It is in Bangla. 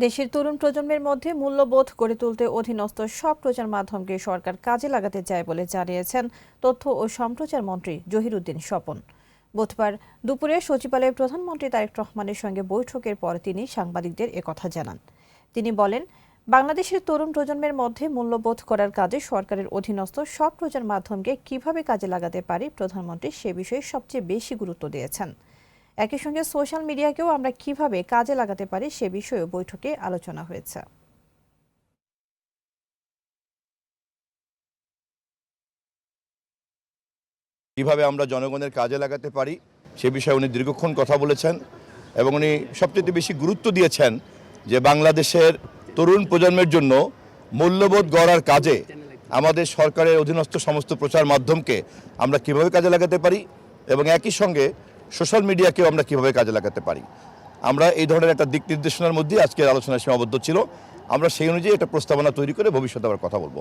দেশের তরুণ প্রজন্মের মধ্যে মূল্যবোধ গড়ে তুলতে অধীনস্থ সব প্রচার মাধ্যমকে সরকার কাজে লাগাতে চায় বলে জানিয়েছেন তথ্য ও সম্প্রচার মন্ত্রী জহিরুদ্দিন স্বপন। বুধবার দুপুরে সচিবালয়ে প্রধানমন্ত্রী তারেক রহমানের সঙ্গে বৈঠকের পর তিনি সাংবাদিকদের একথা জানান। তিনি বলেন, বাংলাদেশের তরুণ প্রজন্মের মধ্যে মূল্যবোধ করার কাজে সরকারের অধীনস্থ সব প্রচার মাধ্যমকে কিভাবে কাজে লাগাতে পারি প্রধানমন্ত্রী সে বিষয়ে সবচেয়ে বেশি গুরুত্ব দিয়েছেন। একই সঙ্গে সোশ্যাল মিডিয়াকেও আমরা কিভাবে কাজে লাগাতে পারি সে বিষয়েও বৈঠকে আলোচনা হয়েছে। কিভাবে আমরা জনগণের কাজে লাগাতে পারি সে বিষয়ে উনি দীর্ঘক্ষণ কথা বলেছেন এবং উনি সবচেয়ে বেশি গুরুত্ব দিয়েছেন যে বাংলাদেশের তরুণ প্রজন্মের জন্য মূল্যবোধ গড়ার কাজে আমাদের সরকারের অধীনস্থ সমস্ত প্রচার মাধ্যমকে আমরা কিভাবে কাজে লাগাতে পারি এবং একই সঙ্গে সোশ্যাল মিডিয়াকেও আমরা কিভাবে কাজে লাগাতে পারি। আমরা এই ধরনের একটা দিক নির্দেশনার মধ্যে আজকের আলোচনা সীমাবদ্ধ ছিল। আমরা সেই অনুযায়ী একটা প্রস্তাবনা তৈরি করে ভবিষ্যতে আবার কথা বলবো।